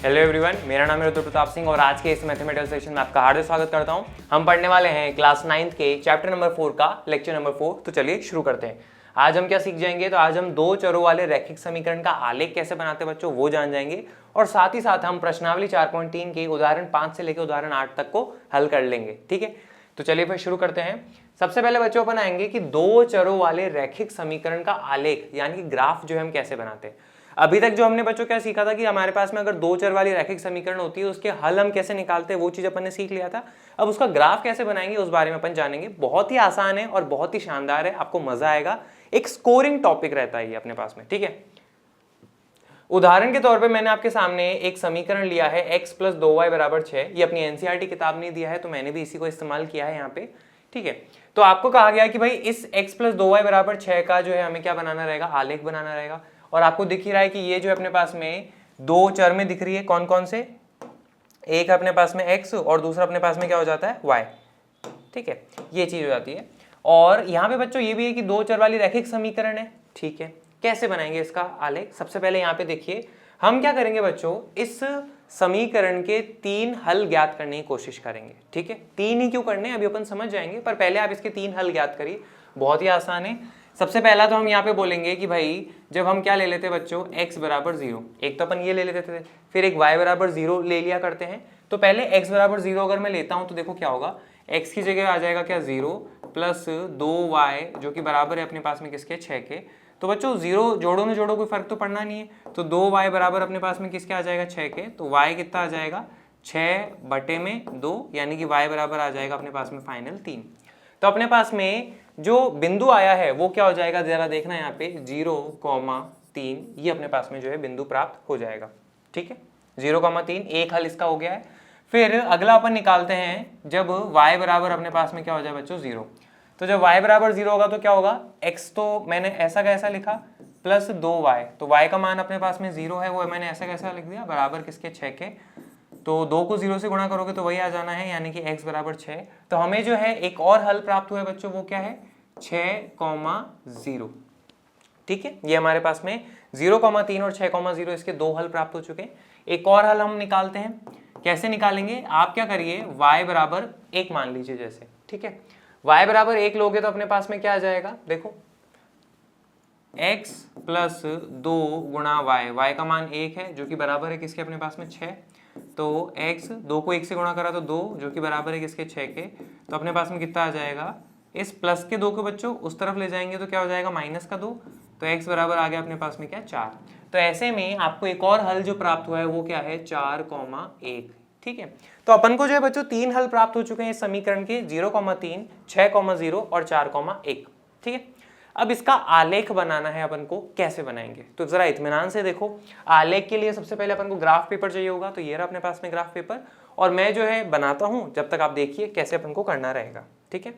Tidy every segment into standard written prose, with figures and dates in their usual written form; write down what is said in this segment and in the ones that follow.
Hello everyone, मेरा नाम है रुद्र प्रताप सिंह और आज के इस मैथमेटिकल सेशन में आपका हार्दिक स्वागत करता हूं। हम पढ़ने वाले हैं क्लास 9th के चैप्टर नंबर 4 का लेक्चर नंबर 4। तो चलिए शुरू करते हैं। आज हम क्या सीख जाएंगे, तो आज हम दो चरों वाले रैखिक समीकरण का आलेख कैसे बनाते हैं बच्चों, वो जान जाएंगे। और साथ ही साथ हम प्रश्नावली 4.3 के उदाहरण 5 से लेकर उदाहरण 8 तक को हल कर लेंगे। ठीक है, तो चलिए फिर शुरू करते हैं। सबसे पहले बच्चों अपन आएंगे कि दो चरों वाले रैखिक समीकरण का आलेख यानी कि ग्राफ जो है हम कैसे बनाते हैं। अभी तक जो हमने बच्चों क्या सीखा था कि हमारे पास में अगर दो चर वाली रैखिक समीकरण होती है उसके हल हम कैसे निकालते हैं, वो चीज अपन ने सीख लिया था। अब उसका ग्राफ कैसे बनाएंगे उस बारे में अपन जानेंगे। बहुत ही आसान है और बहुत ही शानदार है, आपको मजा आएगा। एक स्कोरिंग टॉपिक रहता है ये अपने पास में। ठीक है, उदाहरण के तौर पे मैंने आपके सामने एक समीकरण लिया है x + 2y = 6। ये अपनी एनसीईआरटी किताब ने दिया है तो मैंने भी इसी को इस्तेमाल किया है यहाँ पे। ठीक है, तो आपको कहा गया कि भाई इस x + 2y = 6 का जो है हमें क्या बनाना रहेगा, आलेख बनाना रहेगा। और आपको दिख ही रहा है कि ये जो अपने पास में दो चर में दिख रही है, कौन कौन से, एक अपने पास में x और दूसरा अपने पास में क्या हो जाता है y। ठीक है, ये चीज हो जाती है। और यहाँ पे बच्चों ये भी है कि दो चर वाली रैखिक समीकरण है। ठीक है, कैसे बनाएंगे इसका आलेख, सबसे पहले यहाँ पे देखिए हम क्या करेंगे बच्चों, इस समीकरण के 3 हल ज्ञात करने की कोशिश करेंगे। ठीक है, 3 ही क्यों करने अभी अपन समझ जाएंगे, पर पहले आप इसके 3 हल ज्ञात करिए। बहुत ही आसान है। सबसे पहला तो हम यहाँ पे बोलेंगे कि भाई जब हम क्या ले लेते बच्चों, x = 0, एक तो अपन ये ले लेते थे, फिर एक y = 0 ले लिया करते हैं। तो पहले x = 0 अगर मैं लेता हूँ तो देखो क्या होगा, x की जगह आ जाएगा क्या 0 + 2y जो कि बराबर है अपने पास में किसके, 6 के। तो बच्चों 0 जोड़ो न जोड़ो कोई फर्क तो पड़ना नहीं है, तो 2y बराबर अपने पास में किसके आ जाएगा, 6 के। तो y कितना आ जाएगा, 6/2 यानी कि y बराबर आ जाएगा अपने पास में फाइनल 3। तो अपने पास में जो बिंदु आया है वो क्या हो जाएगा, जरा देखना यहाँ पे 0,3, ये अपने पास में जो है बिंदु प्राप्त हो जाएगा। ठीक है, 0,3 एक हल इसका हो गया है। फिर अगला अपन निकालते हैं जब y बराबर अपने पास में क्या हो जाए बच्चों 0। तो जब y बराबर 0 होगा तो क्या होगा, x तो मैंने ऐसा कैसा लिखा + 2y, तो y का मान अपने पास में 0 है, वो मैंने ऐसा कैसा लिख दिया, बराबर किसके, 6 के। तो 2 को 0 से गुणा करोगे तो वही आ जाना है, यानी कि x = 6। तो हमें जो है एक और हल प्राप्त हुआ है बच्चों, वो क्या है, 6,0। ठीक है, ये हमारे पास में 0,3 और 6,0 इसके दो हल प्राप्त हो चुके हैं। एक और हल हम निकालते हैं, कैसे निकालेंगे, आप क्या करिए, y = 1 मान लीजिए जैसे। ठीक है, y = 1 लोगे तो अपने पास में क्या आ जाएगा, देखो x + 2 × y का मान 1 है जो कि बराबर है किसके, अपने पास में 6। तो x 2 को 1 से गुणा करा तो 2 जो कि बराबर है किसके, 6 के। तो अपने पास में कितना आ जाएगा, इस प्लस के 2 को बच्चों उस तरफ ले जाएंगे तो क्या हो जाएगा, -2। तो x बराबर आ गया अपने पास में क्या, 4। तो ऐसे में आपको एक और हल जो प्राप्त हुआ है वो क्या है, 4,1। ठीक है, तो अपन को जो है बच्चों 3 हल प्राप्त हो चुके हैं इस समीकरण के, 0,3, 6,0 और 4,1। ठीक है, अब इसका आलेख बनाना है अपन को, कैसे बनाएंगे तो जरा इत्मीनान से देखो। आलेख के लिए सबसे पहले अपन को ग्राफ पेपर चाहिए होगा, तो ये रहा अपने पास में ग्राफ पेपर, और मैं जो है बनाता हूं, जब तक आप देखिए कैसे अपन को करना रहेगा। ठीक है,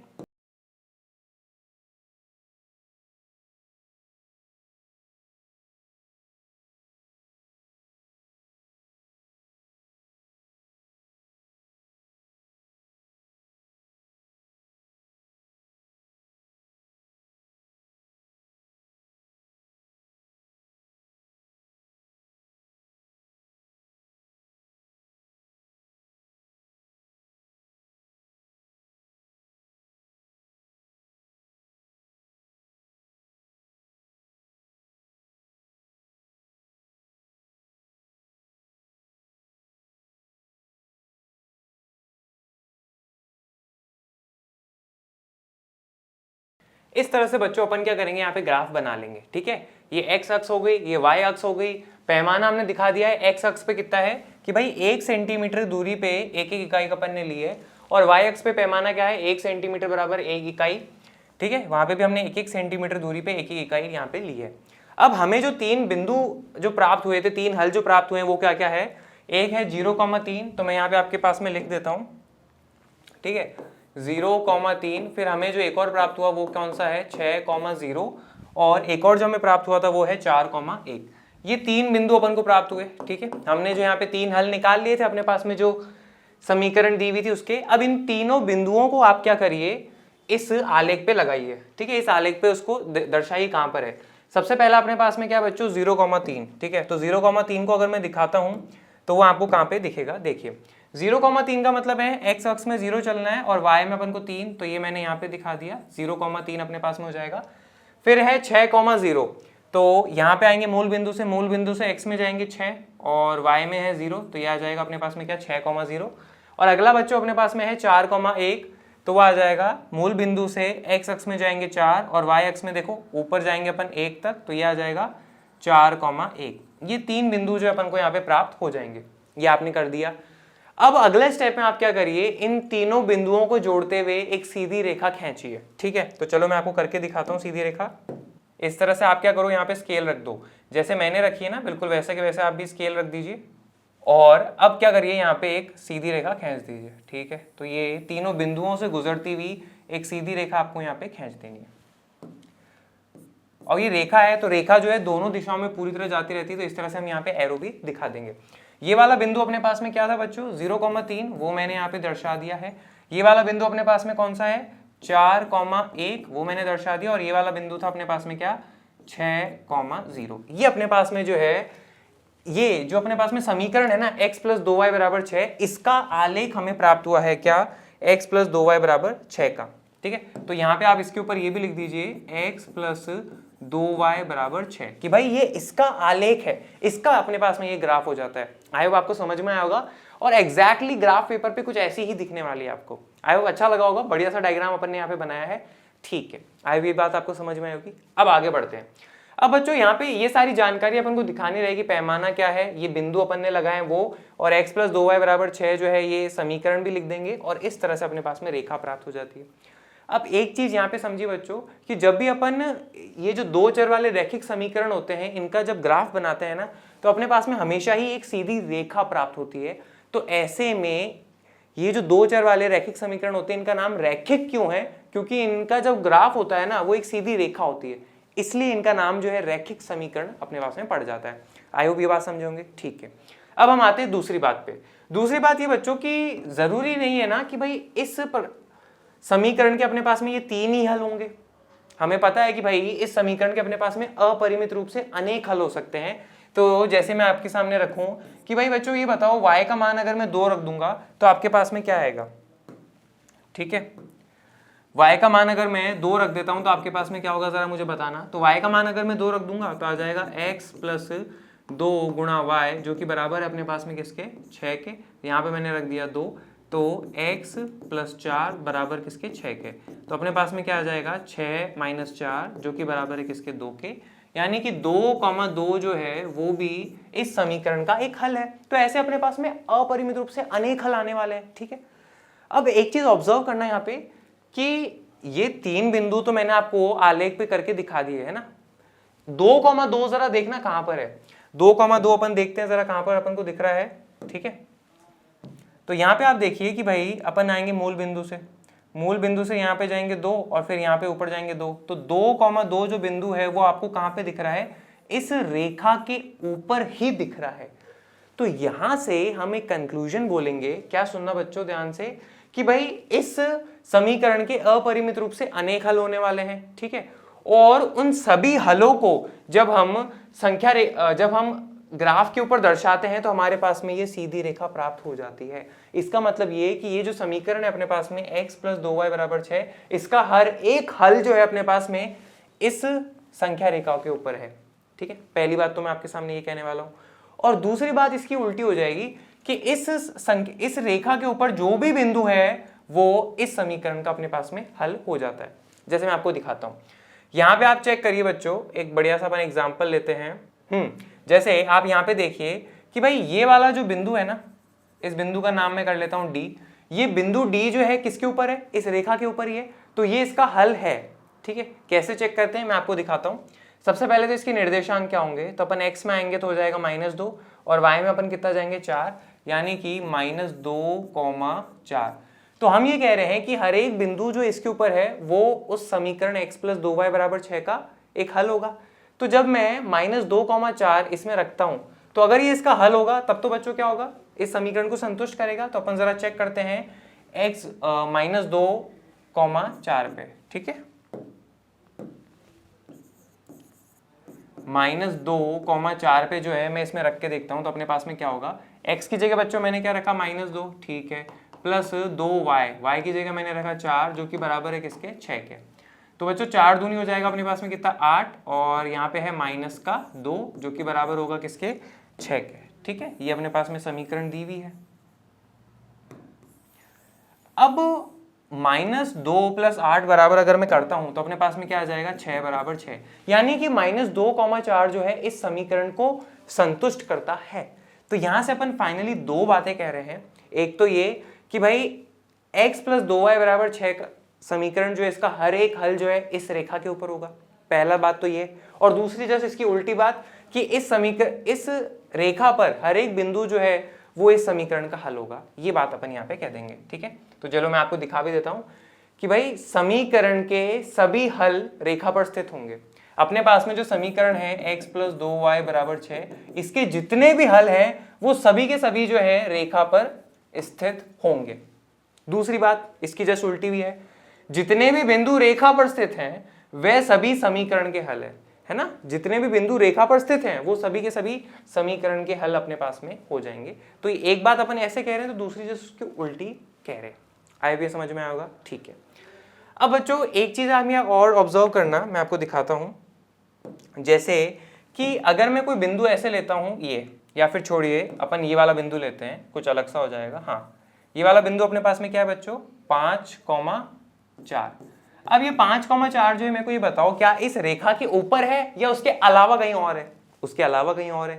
इस तरह से बच्चों अपन क्या करेंगे, यहाँ पे ग्राफ बना लेंगे। ठीक है, ये x अक्ष हो गई, ये y अक्ष हो गई। पैमाना हमने दिखा दिया है, x अक्ष पे कितना है कि भाई 1 सेंटीमीटर दूरी पे एक इकाई का अपन ने ली है, और y अक्ष पे पैमाना क्या है, 1 सेंटीमीटर बराबर 1 इकाई। ठीक है, वहां पे भी हमने 1 सेंटीमीटर दूरी पे 1 इकाई यहाँ पे ली है। अब हमें जो 3 बिंदु जो प्राप्त हुए थे, 3 हल जो प्राप्त हुए हैं वो क्या क्या है, एक है 0,3, तो मैं यहाँ पे आपके पास में लिख देता हूँ। ठीक है, 0,3, फिर हमें जो एक और प्राप्त हुआ वो कौन सा है, 6,0, और एक और जो हमें प्राप्त हुआ था वो है 4,1। ये 3 बिंदु अपन को प्राप्त हुए। ठीक है, हमने जो यहाँ पे 3 हल निकाल लिए थे अपने पास में जो समीकरण दी हुई थी उसके। अब इन तीनों बिंदुओं को आप क्या करिए, इस आलेख पे लगाइए। ठीक है, इस आलेख पे उसको दर्शाइए कहाँ पर है। सबसे पहला अपने पास में क्या बच्चों, 0,3। ठीक है, तो 0,3 को अगर मैं दिखाता हूँ तो वो आपको कहाँ पे दिखेगा, देखिए 0,3 का मतलब है एक्स अक्ष में 0 चलना है और वाई में अपन को 3, तो ये मैंने यहाँ पे दिखा दिया 0,3 अपने पास में हो जाएगा। फिर है 6,0, तो यहाँ पे आएंगे मूल बिंदु से x में जाएंगे 6 और y में है 0, तो ये आ जाएगा अपने पास में क्या 6,0। और अगला बच्चों अपने पास में है 4,1, तो वो आ जाएगा मूल बिंदु से x अक्ष में जाएंगे 4 और y अक्ष में देखो ऊपर जाएंगे अपन 1 तक, तो ये आ जाएगा 4,1। ये 3 बिंदु जो अपन को यहाँ पे प्राप्त हो जाएंगे, ये आपने कर दिया। अब अगले स्टेप में आप क्या करिए, इन तीनों बिंदुओं को जोड़ते हुए एक सीधी रेखा खींचिए, ठीक है। तो चलो मैं आपको करके दिखाता हूँ सीधी रेखा। इस तरह से आप क्या करो, यहाँ पे स्केल रख दो, जैसे मैंने रखी है ना, बिल्कुल वैसे के वैसे आप भी स्केल रख दीजिए। और अब क्या करिए, यहाँ पे एक सीधी रेखा खींच दीजिए, ठीक है। तो ये तीनों बिंदुओं से गुजरती हुई एक सीधी रेखा आपको यहाँ पे खींच देनी है। और ये रेखा है, तो रेखा जो है दोनों दिशाओं में पूरी तरह जाती रहती है, तो इस तरह से हम यहाँ पे एरो भी दिखा देंगे। ये वाला बिंदु अपने पास में क्या था बच्चों, 0,3, वो मैंने यहाँ पे दर्शा दिया है। ये वाला बिंदु अपने पास में कौन सा है, 4,1, वो मैंने दर्शा दिया। और ये वाला बिंदु था अपने पास में क्या, 6,0। ये अपने पास में जो है, ये जो अपने पास में समीकरण है ना x + 2y = 6, इसका आलेख हमें प्राप्त हुआ है क्या, x + 2y = 6 का, ठीक है। तो यहाँ पे आप इसके ऊपर ये भी लिख दीजिए x + 2y = 6 कि भाई ये इसका आलेख है, इसका अपने पास में ये ग्राफ हो जाता है। आई होप आपको समझ में आया होगा और एग्जैक्टली ग्राफ पेपर पे कुछ ऐसी ही दिखने वाली है आपको। आई होप अच्छा लगा होगा, बढ़िया सा डायग्राम अपन ने यहाँ पे बनाया है, ठीक है। आई होप ये बात आपको समझ में आई होगी। अब आगे बढ़ते हैं। अब बच्चों यहाँ पे ये सारी जानकारी अपन को दिखानी रहेगी, पैमाना क्या है, ये बिंदु अपन ने लगाए वो, और x + 2y = 6 जो है ये समीकरण भी लिख देंगे और इस तरह से अपने पास में रेखा प्राप्त हो जाती है। अब एक चीज यहाँ पे समझिए बच्चों कि जब भी अपन ये जो दो चर वाले रैखिक समीकरण होते हैं, इनका जब ग्राफ बनाते हैं ना, तो अपने पास में हमेशा ही एक सीधी रेखा प्राप्त होती है। तो ऐसे में ये जो दो चर वाले रैखिक समीकरण होते हैं, इनका नाम रैखिक क्यों है, क्योंकि इनका जब ग्राफ होता है ना वो एक सीधी रेखा होती है, इसलिए इनका नाम जो है रैखिक समीकरण अपने पास में पड़ जाता है। आई होप ये बात समझोगे, ठीक है। अब हम आते हैं दूसरी बात पे। दूसरी बात ये बच्चों की जरूरी नहीं है ना कि भाई इस समीकरण के अपने पास में ये 3 ही हल होंगे। हमें पता है कि भाई इस समीकरण के अपने पास में अपरिमित रूप से अनेक हल हो सकते हैं। तो जैसे मैं आपके सामने रखूं कि भाई बच्चों ये बताओ y का मान अगर मैं 2 रख दूंगा तो आपके पास में क्या आएगा, ठीक है। y का मान अगर मैं 2 रख देता हूं तो आपके पास में क्या होगा, जरा मुझे बताना। तो y का मान अगर मैं 2 रख दूंगा तो आ जाएगा x + 2 × y, जो कि बराबर है अपने पास में किसके, 6 के। यहाँ पे मैंने रख दिया 2, तो x + 4 बराबर किसके, 6 के। तो अपने पास में क्या आ जाएगा, 6 - 4 जो कि बराबर है किसके, 2 के। यानी कि 2,2 जो है वो भी इस समीकरण का एक हल है। तो ऐसे अपने पास में अपरिमित रूप से अनेक हल आने वाले हैं, ठीक है। अब एक चीज ऑब्जर्व करना है यहाँ पे कि ये 3 बिंदु तो मैंने आपको आलेख पे करके दिखा दिए है ना। 2,2 जरा देखना कहां पर है, 2,2 अपन देखते हैं जरा कहां पर अपन को दिख रहा है, ठीक है। तो यहाँ पे आप देखिए कि भाई अपन आएंगे मूल बिंदु से यहाँ पे जाएंगे 2 और फिर यहाँ पे ऊपर जाएंगे 2। तो 2,2 जो बिंदु है वो आपको कहाँ पे दिख रहा है, इस रेखा के ऊपर ही दिख रहा है। तो यहां से हम एक कंक्लूजन बोलेंगे, क्या सुनना बच्चों ध्यान से, कि भाई इस समीकरण के अपरिमित रूप से अनेक हल होने वाले हैं, ठीक है। और उन सभी हलों को जब हम ग्राफ के ऊपर दर्शाते हैं तो हमारे पास में ये सीधी रेखा प्राप्त हो जाती है। इसका मतलब ये कि ये जो समीकरण है अपने पास में x + 2y = 6, इसका हर एक हल जो है अपने पास में इस संख्या रेखाओं के ऊपर है, ठीक है। पहली बात तो मैं आपके सामने ये कहने वाला हूं। और दूसरी बात इसकी उल्टी हो जाएगी कि इस रेखा के ऊपर जो भी बिंदु है वो इस समीकरण का अपने पास में हल हो जाता है। जैसे मैं आपको दिखाता हूं, यहां पे आप चेक करिए बच्चों, एक बढ़िया सा अपन एग्जांपल लेते हैं। जैसे आप यहाँ पे देखिए कि भाई ये वाला जो बिंदु है ना, इस बिंदु का नाम मैं कर लेता हूं D। ये बिंदु D जो है किसके ऊपर है, इस रेखा के ऊपर ही है। तो ये इसका हल है, ठीक है। कैसे चेक करते हैं मैं आपको दिखाता हूं। सबसे पहले तो इसके निर्देशांक क्या होंगे, तो अपन x में आएंगे तो हो जाएगा -2 और y में अपन कितना जाएंगे, 4, यानी कि -2,4। तो हम ये कह रहे हैं कि हर एक बिंदु जो इसके ऊपर है वो उस समीकरण x + 2y = 6 का एक हल होगा। तो जब मैं -2,4 इसमें रखता हूं तो अगर ये इसका हल होगा तब तो बच्चों क्या होगा, इस समीकरण को संतुष्ट करेगा। तो अपन जरा चेक करते हैं x -2,4 पे, ठीक है। -2,4 पे जो है मैं इसमें रख के देखता हूँ तो अपने पास में क्या होगा, x की जगह बच्चों मैंने क्या रखा -2, ठीक है, प्लस 2y, y की जगह मैंने रखा 4 जो कि बराबर है किसके, 6 के। तो बच्चों 4 दूनी हो जाएगा अपने पास में कितना, 8, और यहाँ पे है -2 जो कि बराबर होगा किसके, 6 के। ठीक है, ये अपने पास में समीकरण दी हुई है। अब -2 + 8 बराबर अगर मैं करता हूं तो अपने पास में क्या आ जाएगा, 6 बराबर 6, यानी कि -2,4 जो है इस समीकरण को संतुष्ट करता है। तो यहां से अपन फाइनली दो बातें कह रहे हैं। एक तो ये कि भाई x + 2y बराबर 6 का समीकरण जो है इसका हर एक हल जो है इस रेखा के ऊपर होगा, पहला बात तो ये। और दूसरी जस्ट इसकी उल्टी बात कि इस रेखा पर हर एक बिंदु जो है वो इस समीकरण का हल होगा, ये बात अपन यहाँ पे कह देंगे। ठीक है, तो चलो मैं आपको दिखा भी देता हूं कि भाई समीकरण के सभी हल रेखा पर स्थित होंगे। अपने पास में जो समीकरण है x + 2y बराबर 6, इसके जितने भी हल हैं वो सभी के सभी जो है रेखा पर स्थित होंगे। दूसरी बात इसकी जस्ट उल्टी भी है, जितने भी बिंदु रेखा पर स्थित हैं वे सभी समीकरण के हल है ना, जितने भी बिंदु रेखा पर स्थित हैं वो सभी के सभी समीकरण के हल अपने पास में हो जाएंगे। तो एक बात अपन ऐसे कह रहे हैं तो दूसरी जस्ट उसकी उल्टी कह रहे हैं। आए भी समझ में आएगा, ठीक है। अब बच्चों एक चीज आप यहाँ और ऑब्जर्व करना, मैं आपको दिखाता हूं। जैसे कि अगर मैं कोई बिंदु ऐसे लेता हूं ये, या फिर छोड़िए अपन ये वाला बिंदु लेते हैं, कुछ अलग सा हो जाएगा। हाँ, ये वाला बिंदु अपने पास में क्या है बच्चों, 5,4। अब ये 5,4 जो है मेरे को ये बताओ क्या इस रेखा के ऊपर है या उसके अलावा कहीं और है, उसके अलावा कहीं और है।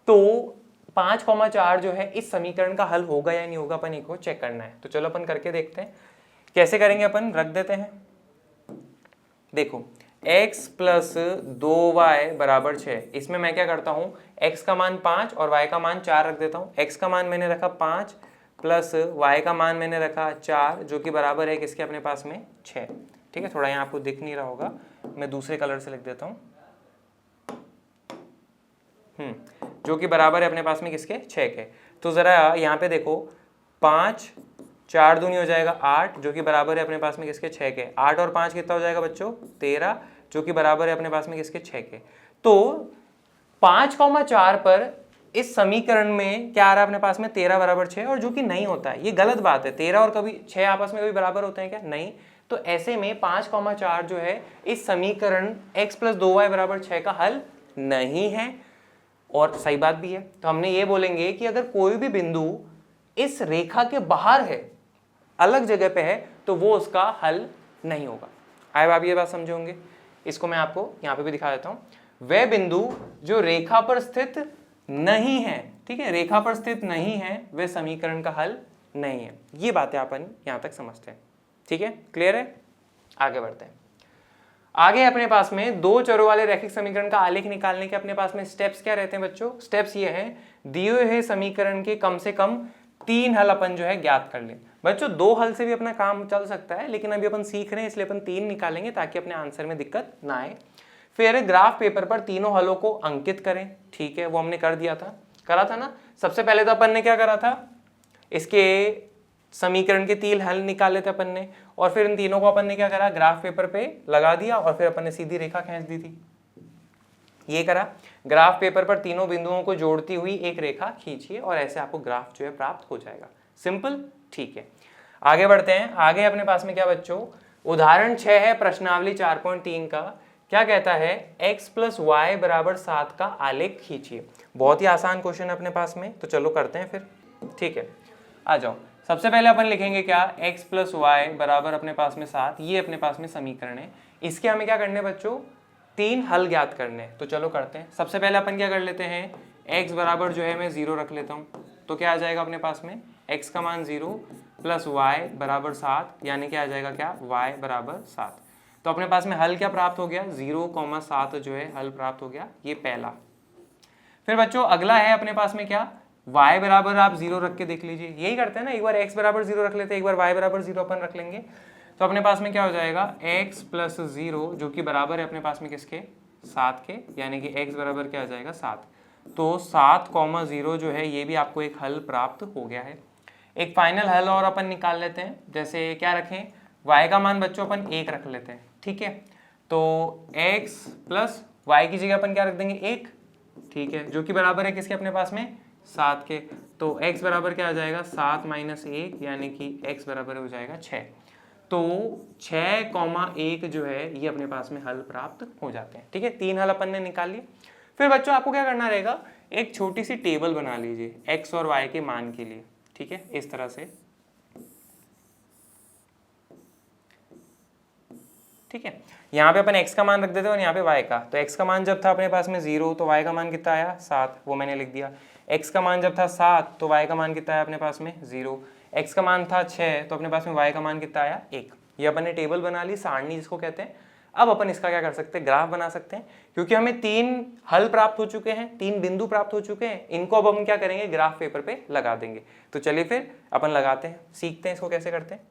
तो 5,4 जो है इस समीकरण का हल होगा या नहीं होगा, अपन एक को चेक करना है। तो चलो अपन करके देखते हैं, कैसे करेंगे अपन, रख देते हैं। देखो x + 2y बराबर 6, इसमें मैं क्या करता हूं, x का मान 5 और y का मान 4 रख देता हूं। x का मान मैंने रखा 5 प्लस y का मान मैंने रखा 4 जो कि बराबर है किसके, अपने पास में 6। ठीक है, थोड़ा यहाँ आपको दिख नहीं रहा होगा, मैं दूसरे कलर से लिख देता हूँ। जो कि बराबर है अपने पास में किसके, 6 के। तो जरा यहाँ पे देखो, 5 4 दूनी हो जाएगा 8 जो कि बराबर है अपने पास में किसके, 6 के। 8 और 5 कितना हो जाएगा बच्चों, 13 जो कि बराबर है अपने पास में किसके, 6 के। तो 5,4 पर इस समीकरण में क्या आ रहा है अपने पास में, 13 बराबर 6, और जो कि नहीं होता है, ये गलत बात है। 13 और कभी 6 आपस में कभी बराबर होते हैं क्या, नहीं। तो ऐसे में 5,4 जो है इस समीकरण x + 2y बराबर 6 का हल नहीं है, और सही बात भी है। तो हमने ये बोलेंगे कि अगर कोई भी बिंदु इस रेखा के बाहर है, अलग जगह पे है, तो वो उसका हल नहीं होगा। आए आप ये बात समझे होंगे। इसको मैं आपको यहाँ पे भी दिखा देता हूँ। वह बिंदु जो रेखा पर स्थित नहीं है, ठीक है, रेखा पर स्थित नहीं है, वह समीकरण का हल नहीं है। ये बातें अपन यहाँ तक समझते हैं, ठीक है, क्लियर है। आगे बढ़ते हैं। आगे अपने पास में दो चरों वाले रैखिक समीकरण का आलेख निकालने के अपने पास में स्टेप्स क्या रहते हैं बच्चों, स्टेप्स ये हैं, दिए हुए समीकरण के कम से कम 3 हल अपन जो है ज्ञात कर लें। बच्चों 2 हल से भी अपना काम चल सकता है, लेकिन अभी अपन सीख रहे हैं इसलिए अपन 3 निकालेंगे ताकि अपने आंसर में दिक्कत ना आए। फिर ग्राफ पेपर पर तीनों हलों को अंकित करें, ठीक है, वो हमने कर दिया था, करा था ना। सबसे पहले तो अपन ने क्या करा था, इसके समीकरण के 3 हल निकाले थे अपन ने, और फिर इन तीनों को अपन ने क्या करा, ग्राफ पेपर पे लगा दिया, और फिर अपन ने सीधी रेखा खींच दी थी। ये करा, ग्राफ पेपर पर तीनों बिंदुओं को जोड़ती हुई एक रेखा खींचिए, और ऐसे आपको ग्राफ जो है प्राप्त हो जाएगा। सिंपल, ठीक है। आगे बढ़ते हैं। आगे अपने पास में क्या बच्चों, उदाहरण 6 है प्रश्नावली 4.3 का। क्या कहता है, x + y बराबर 7 का आलेख खींचिए। बहुत ही आसान क्वेश्चन है अपने पास में, तो चलो करते हैं फिर, ठीक है। आ जाओ, सबसे पहले अपन लिखेंगे क्या, x + y बराबर अपने पास में 7, ये अपने पास में समीकरण है। इसके हमें क्या करने बच्चों, 3 हल ज्ञात करने। तो चलो करते हैं। सबसे पहले अपन क्या कर लेते हैं, x बराबर जो है मैं 0 रख लेता हूँ। तो क्या आ जाएगा अपने पास में, x का मान 0 + y बराबर 7, यानी क्या आ जाएगा, क्या, y बराबर 7। तो अपने पास में हल क्या प्राप्त हो गया, 0,7 जो है हल प्राप्त हो गया, ये पहला। फिर बच्चों अगला है अपने पास में क्या, y बराबर आप 0 रख के देख लीजिए। यही करते हैं ना, एक बार x बराबर 0 रख लेते हैं, एक बार y बराबर 0 अपन रख लेंगे। तो अपने पास में क्या हो जाएगा, x + 0 जो कि बराबर है अपने पास में किसके, 7 के, यानी कि x बराबर क्या आ जाएगा, 7। तो 7,0 जो है ये भी आपको एक हल प्राप्त हो गया है। एक फाइनल हल और अपन निकाल लेते हैं। जैसे क्या रखें, y का मान बच्चों अपन 1 रख लेते हैं, ठीक है। तो x + y की जगह अपन क्या रख देंगे 1, ठीक है, जो कि बराबर है किसके अपने पास में 7 के। तो x बराबर क्या आ जाएगा 7 - 1 यानी कि x बराबर हो जाएगा 6। तो 6,1 जो है ये अपने पास में हल प्राप्त हो जाते हैं। ठीक है, 3 हल अपन ने निकाल लिए। फिर बच्चों आपको क्या करना रहेगा, एक छोटी सी टेबल बना लीजिए x और y के मान के लिए। ठीक है, इस तरह से। ठीक है, यहाँ पे अपन x का मान रख देते हैं और यहाँ पे y का। तो x का मान जब था अपने पास में 0 तो y का मान कितना आया 7, वो मैंने लिख दिया। x का मान जब था 7 तो y का मान कितना आया अपने पास में 0। x का मान था 6 तो अपने पास में y का मान कितना आया 1। ये अपन ने टेबल बना ली, सारणी जिसको कहते हैं। अब अपन इसका क्या कर सकते हैं, ग्राफ बना सकते हैं, क्योंकि हमें 3 हल प्राप्त हो चुके हैं, 3 बिंदु प्राप्त हो चुके हैं। इनको अब हम क्या करेंगे, ग्राफ पेपर पे लगा देंगे। तो चलिए फिर अपन लगाते हैं, सीखते हैं इसको कैसे करते हैं।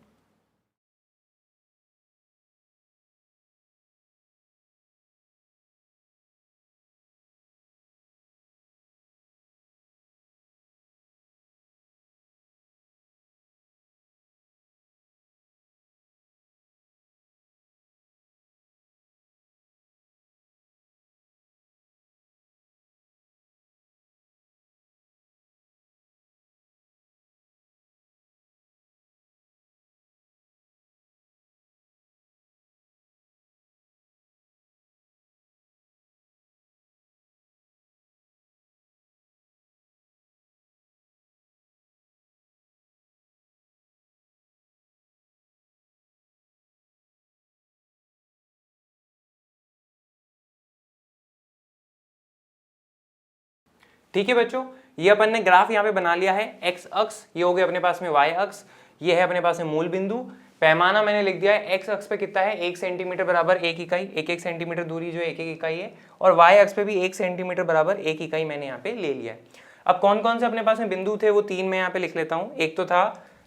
ठीक है बच्चों, ये अपन ने ग्राफ यहाँ पे बना लिया है। x अक्ष ये हो गया अपने पास में, y अक्ष ये है अपने पास में मूल बिंदु। पैमाना मैंने लिख दिया है, x अक्ष पे कितना है 1 सेंटीमीटर बराबर 1 इकाई, 1 सेंटीमीटर दूरी जो 1 इकाई है। और y अक्ष पे भी 1 सेंटीमीटर बराबर 1 इकाई मैंने यहाँ पे ले लिया है। अब कौन कौन से अपने पास में बिंदु थे, वो 3 मैं यहाँ पे लिख लेता हूँ। एक तो था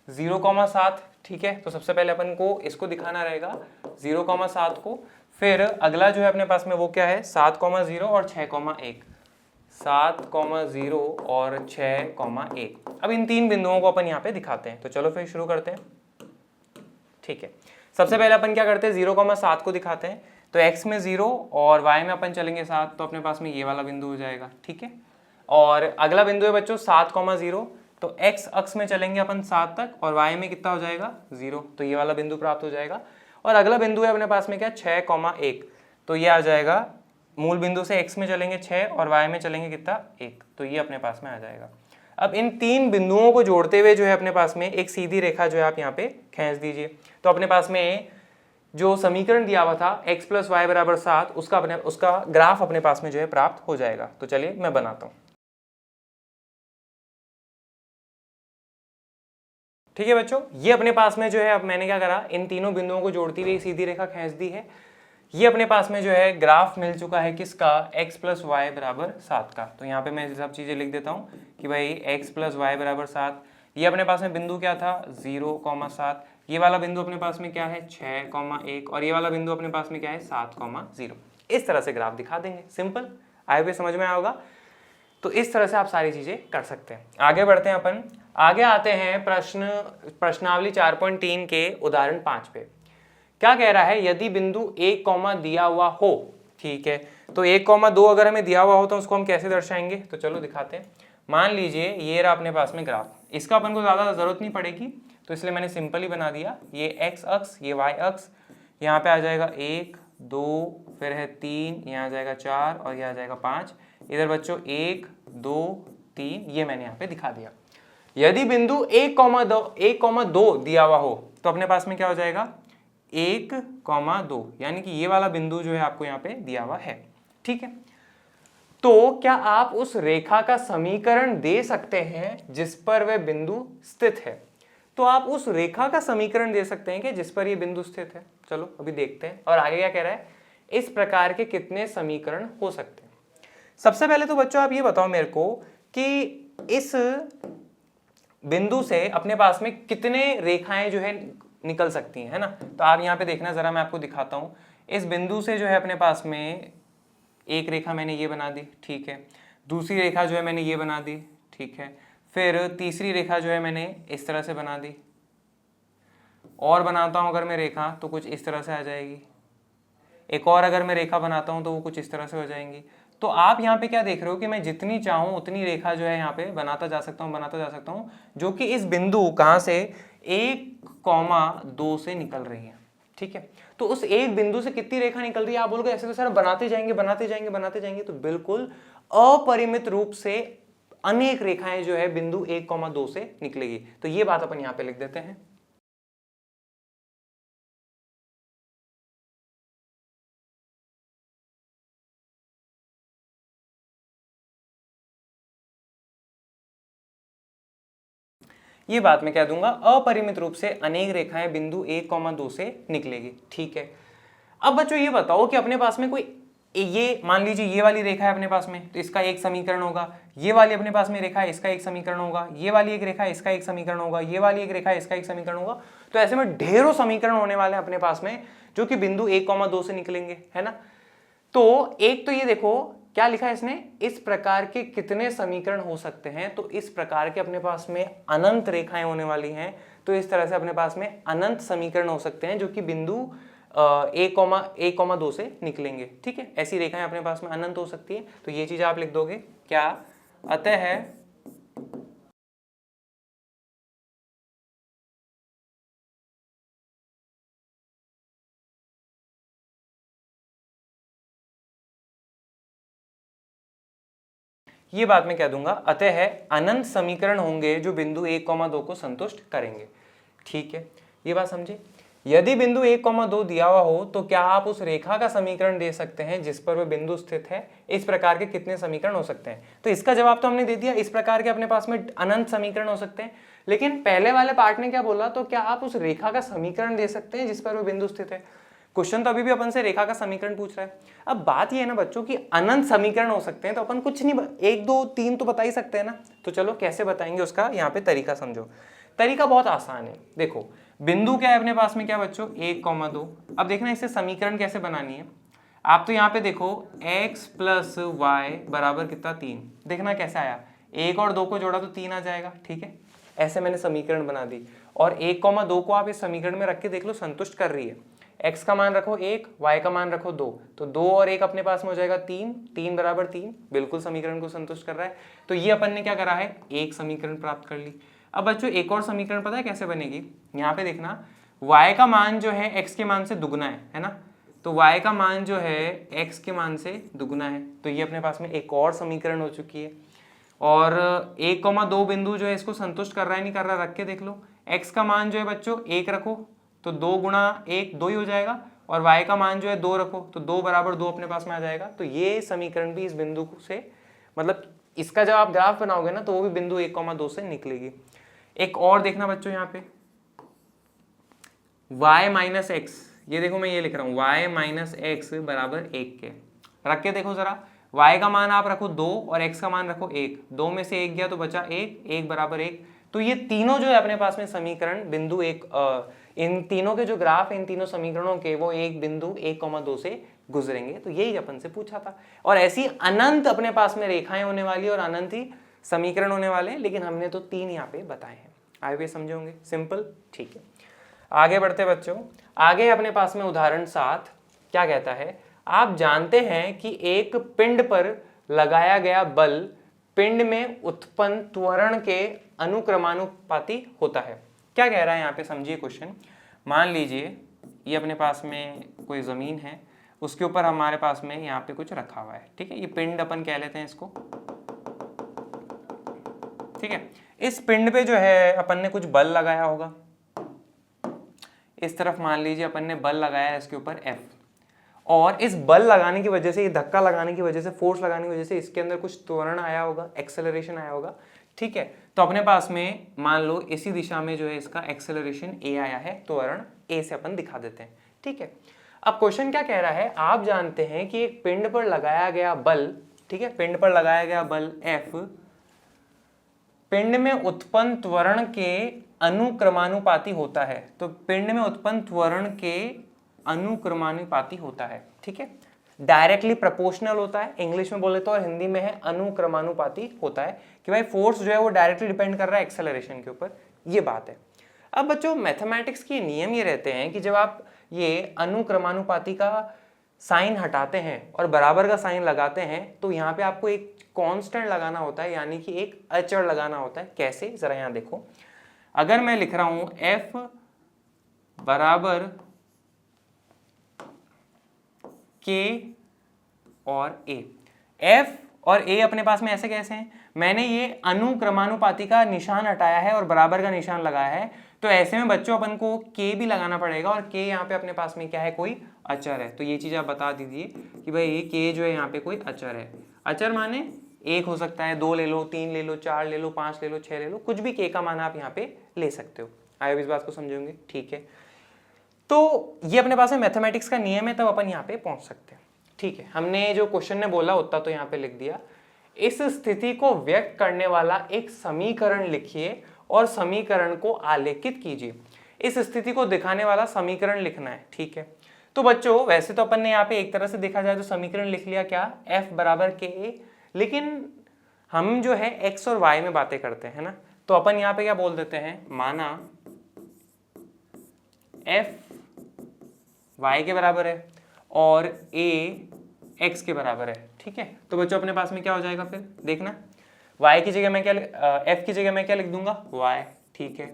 0,7, ठीक है, तो सबसे पहले अपन को इसको दिखाना रहेगा 0,7 को। फिर अगला जो है अपने पास में वो क्या है 7,0 और 6,1, 7,0 और 6,1। अब इन 3 बिंदुओं को अपन यहाँ पे दिखाते हैं। तो चलो फिर शुरू करते हैं। ठीक है, सबसे पहले अपन क्या करते हैं 0,7 को दिखाते हैं। तो x में 0 और y में अपन चलेंगे 7, तो अपने पास में ये वाला बिंदु हो जाएगा। ठीक है, और अगला बिंदु है बच्चों 7,0, तो x अक्ष में चलेंगे अपन 7 तक और y में कितना हो जाएगा 0, तो ये वाला बिंदु प्राप्त हो जाएगा। और अगला बिंदु है अपने पास में क्या 6,1, तो ये आ जाएगा मूल बिंदु से x में चलेंगे 6 और y में चलेंगे कितना 1, तो ये अपने पास में आ जाएगा। अब इन 3 बिंदुओं को जोड़ते हुए जो है अपने पास में एक सीधी रेखा जो है आप यहाँ पे खींच दीजिए। तो अपने पास में जो समीकरण दिया हुआ था x + y = 7, उसका ग्राफ अपने पास में जो है प्राप्त हो जाएगा। तो चलिए मैं बनाता हूँ। ठीक है बच्चों, ये अपने पास में जो है, अब मैंने क्या करा, इन तीनों बिंदुओं को जोड़ती हुई सीधी रेखा खींच दी है। ये अपने पास में जो है ग्राफ मिल चुका है किसका, x + y = 7 का। तो यहाँ पे मैं सब चीज़ें लिख देता हूँ कि भाई x + y = 7। ये अपने पास में बिंदु क्या था 0,7, ये वाला बिंदु अपने पास में क्या है 6,1 और ये वाला बिंदु अपने पास में क्या है 7,0। इस तरह से ग्राफ दिखा देंगे, सिंपल। आए हुए समझ में आया होगा। तो इस तरह से आप सारी चीज़ें कर सकते हैं। आगे बढ़ते हैं अपन, आगे आते हैं प्रश्नावली 4.3 के उदाहरण 5 पे। क्या कह रहा है, यदि बिंदु 1, दिया हुआ हो, ठीक है, तो 1,2 अगर हमें दिया हुआ हो तो उसको हम कैसे दर्शाएंगे, तो चलो दिखाते हैं। मान लीजिए ये रहा अपने पास में ग्राफ, इसका अपन को ज़्यादा ज़रूरत नहीं पड़ेगी, तो इसलिए मैंने सिंपल ही बना दिया। ये x अक्ष, ये y अक्ष, यहाँ पे आ जाएगा 1, 2, फिर है 3, यहाँ आ जाएगा 4 और यहाँ आ जाएगा 5। इधर बच्चों 1, 2, 3, ये मैंने यहाँ पे दिखा दिया। यदि बिंदु 1,2 दिया हुआ हो तो अपने पास में क्या हो जाएगा 1,2, यानी कि ये वाला बिंदु जो है आपको यहाँ पे दिया हुआ है। ठीक है, तो क्या आप उस रेखा का समीकरण दे सकते हैं जिस पर वह बिंदु स्थित है। तो आप उस रेखा का समीकरण दे सकते हैं कि जिस पर ये बिंदु स्थित है। चलो अभी देखते हैं। और आगे क्या कह रहा है, इस प्रकार के कितने समीकरण हो सकते हैं। सबसे पहले तो बच्चों आप ये बताओ मेरे को कि इस बिंदु से अपने पास में कितने रेखाएं जो है निकल सकती हैं, है ना। तो आप यहाँ पे देखना जरा, मैं आपको दिखाता हूँ। इस बिंदु से जो है अपने पास में एक रेखा मैंने ये बना दी, ठीक है, दूसरी रेखा जो है मैंने ये बना दी, ठीक है, फिर तीसरी रेखा जो है मैंने इस तरह से बना दी, और बनाता हूँ अगर मैं रेखा तो कुछ इस तरह से आ जाएगी, एक और अगर मैं रेखा बनाता हूं तो वो कुछ इस तरह से हो जाएंगी। तो आप यहाँ पे क्या देख रहे हो कि मैं जितनी चाहूं उतनी रेखा जो है यहाँ पे बनाता जा सकता हूँ, जो कि इस बिंदु कहाँ से 1,2 से निकल रही है। ठीक है, तो उस एक बिंदु से कितनी रेखा निकल रही है? आप बोलोगे ऐसे तो सर बनाते जाएंगे, तो बिल्कुल अपरिमित रूप से अनेक रेखाएं जो है बिंदु 1,2 से निकलेगी। तो ये बात अपन यहां पे लिख देते हैं। ये बात मैं कह दूंगा, अपरिमित रूप से अनेक रेखाएं बिंदु 1,2 से निकलेगी। ठीक है, अब बच्चों ये बताओ कि अपने पास में कोई, ये मान लीजिए ये वाली रेखा है अपने पास में, तो इसका एक समीकरण होगा। ये वाली अपने पास में रेखा है, इसका एक समीकरण होगा। ये वाली एक रेखा है, इसका एक समीकरण होगा। ये वाली एक रेखा है, इसका एक समीकरण होगा। तो ऐसे में ढेरों समीकरण होने वाले हैं अपने पास में, जो कि बिंदु 1,2 से निकलेंगे, है ना। तो एक तो ये देखो क्या लिखा है इसने, इस प्रकार के कितने समीकरण हो सकते हैं। तो इस प्रकार के अपने पास में अनंत रेखाएं होने वाली हैं। तो इस तरह से अपने पास में अनंत समीकरण हो सकते हैं जो कि बिंदु 1,2 से निकलेंगे। ठीक है, ऐसी रेखाएं अपने पास में अनंत हो सकती है। तो ये चीज आप लिख दोगे क्या, अतः है ये बात मैं कह दूंगा, अतः है अनंत समीकरण होंगे जो बिंदु 1,2 को संतुष्ट करेंगे। ठीक है, ये बात समझे। यदि बिंदु 1,2 दिया हुआ हो तो क्या आप उस रेखा का समीकरण दे सकते हैं जिस पर वह बिंदु स्थित है। इस प्रकार के कितने समीकरण हो सकते हैं? तो इसका जवाब तो हमने दे दिया, इस प्रकार के अपने पास में अनंत समीकरण हो सकते हैं। लेकिन पहले वाले पार्ट ने क्या बोला, तो क्या आप उस रेखा का समीकरण दे सकते हैं जिस पर वह बिंदु स्थित है। क्वेश्चन तो अभी भी अपन से रेखा का समीकरण पूछ रहा है। अब बात ये है ना बच्चों कि अनंत समीकरण हो सकते हैं, तो अपन कुछ नहीं, 1 2 3 तो बता ही सकते हैं ना। तो चलो कैसे बताएंगे उसका यहाँ पे तरीका समझो। तरीका बहुत आसान है। देखो बिंदु क्या है अपने पास में, क्या बच्चों 1,2। अब देखना इससे समीकरण कैसे बनानी है। आप तो यहाँ पे देखो x + y बराबर कितना 3, देखना कैसे आया, 1 और 2 को जोड़ा तो 3 आ जाएगा। ठीक है, ऐसे मैंने समीकरण बना दी और 1,2 को आप इस समीकरण में रख के देख लो संतुष्ट कर रही है। x का मान रखो 1, y का मान रखो 2, तो 2 और 1 अपने पास में हो जाएगा 3, 3 बराबर 3, बिल्कुल समीकरण को संतुष्ट कर रहा है। तो ये अपन ने क्या करा है, एक समीकरण प्राप्त कर ली। अब बच्चों एक और समीकरण पता है कैसे बनेगी, यहाँ पे देखना y का मान जो है x के मान से दुगना है ना। तो y का मान जो है x के मान से दुगना है, तो ये अपने पास में एक और समीकरण हो चुकी है। और 1,2 बिंदु जो है इसको संतुष्ट कर रहा है नहीं कर रहा, रख के देख लो। x का मान जो है बच्चों 1 रखो तो 2 × 1 2 ही हो जाएगा, और y का मान जो है 2 रखो तो 2 बराबर 2 अपने पास में आ जाएगा। तो ये समीकरण भी इस बिंदु से, मतलब इसका जब आप ग्राफ बनाओगे ना तो वो भी बिंदु 1,2 से निकलेगी। एक और देखना बच्चों यहाँ पे y - x, ये देखो मैं ये लिख रहा हूँ y - x बराबर 1 के, रख के देखो जरा। y का मान आप रखो 2 और x का मान रखो 1, 2 में से 1 गया तो बचा 1, 1 बराबर 1। तो ये तीनों जो है अपने पास में समीकरण बिंदु 1, इन तीनों के जो ग्राफ इन तीनों समीकरणों के वो एक बिंदु 1,2 से गुजरेंगे। तो यही अपन से पूछा था। और ऐसी अनंत अपने पास में रेखाएं होने वाली और अनंत ही समीकरण होने वाले हैं, लेकिन हमने तो 3 यहाँ पे बताए हैं। आगे भी समझे होंगे, सिंपल। ठीक है, आगे बढ़ते बच्चों। आगे अपने पास में उदाहरण 7 क्या कहता है, आप जानते हैं कि एक पिंड पर लगाया गया बल पिंड में उत्पन्न त्वरण के अनुक्रमानुपाती होता है। क्या कह रहा है यहाँ पे, समझिए क्वेश्चन। मान लीजिए ये अपने पास में कोई ज़मीन है, उसके ऊपर हमारे पास में यहाँ पे कुछ रखा हुआ है। ठीक है, ये पिंड अपन कह लेते हैं इसको। ठीक है, इस पिंड पे जो है अपन ने कुछ बल लगाया होगा। इस तरफ मान लीजिए अपन ने बल लगाया है इसके ऊपर F, और इस बल लगाने की वजह से, ये धक्का लगाने की वजह से, फोर्स लगाने की वजह से इसके अंदर कुछ त्वरण आया होगा, एक्सेलरेशन आया होगा। ठीक है, तो अपने पास में मान लो इसी दिशा में जो है इसका एक्सेलरेशन a आया है, त्वरण a से अपन दिखा देते हैं। ठीक है, अब क्वेश्चन क्या कह रहा है, आप जानते हैं कि एक पिंड पर लगाया गया बल, ठीक है, पिंड पर लगाया गया बल F पिंड में उत्पन्न त्वरण के अनुक्रमानुपाती होता है। तो पिंड में उत्पन्न त्वरण के अनुक्रमानुपाती होता है। ठीक है, डायरेक्टली प्रोपोर्शनल होता है, इंग्लिश में बोले तो, और हिंदी में है अनुक्रमानुपाती होता है, कि भाई फोर्स जो है वो डायरेक्टली डिपेंड कर रहा है एक्सेलरेशन के ऊपर। ये बात है। अब बच्चों मैथमेटिक्स के नियम ये रहते हैं कि जब आप ये अनुक्रमानुपाती का साइन हटाते हैं और बराबर का साइन लगाते हैं तो यहाँ पे आपको एक कांस्टेंट लगाना होता है, यानी कि एक अचर लगाना होता है। कैसे, जरा यहाँ देखो। अगर मैं लिख रहा हूं f बराबर k और a, f और a अपने पास में ऐसे कैसे हैं, मैंने ये अनुक्रमानुपाती का निशान हटाया है और बराबर का निशान लगाया है, तो ऐसे में बच्चों अपन को k भी लगाना पड़ेगा और k यहाँ पे अपने पास में क्या है, कोई अचर है। तो ये चीज आप बता दीजिए कि भाई k जो है यहाँ पे कोई अचर है। अचर माने एक हो सकता है, 2 ले लो, 3 ले लो, 4 ले लो, 5 ले लो, 6 ले लो, कुछ भी k का मान आप यहाँ पे ले सकते हो। आए इस बात को समझेंगे, ठीक है। तो ये अपने पास में मैथमेटिक्स का नियम है, तब अपन यहाँ पे पहुंच सकते हैं, ठीक है। हमने जो क्वेश्चन ने बोला उतना तो यहाँ पे लिख दिया। इस स्थिति को व्यक्त करने वाला एक समीकरण लिखिए और समीकरण को आलेखित कीजिए। इस स्थिति को दिखाने वाला समीकरण लिखना है, ठीक है। तो बच्चों वैसे तो अपन ने यहाँ पे एक तरह से देखा जाए तो समीकरण लिख लिया, क्या, f बराबर के a, लेकिन हम जो है x और y में बातें करते हैं ना, तो अपन यहाँ पे क्या बोल देते हैं, माना f y के बराबर है और a x के बराबर है, ठीक है। तो बच्चों अपने पास में क्या हो जाएगा, फिर देखना, y की जगह मैं क्या f की जगह मैं क्या लिख दूंगा, y, ठीक है।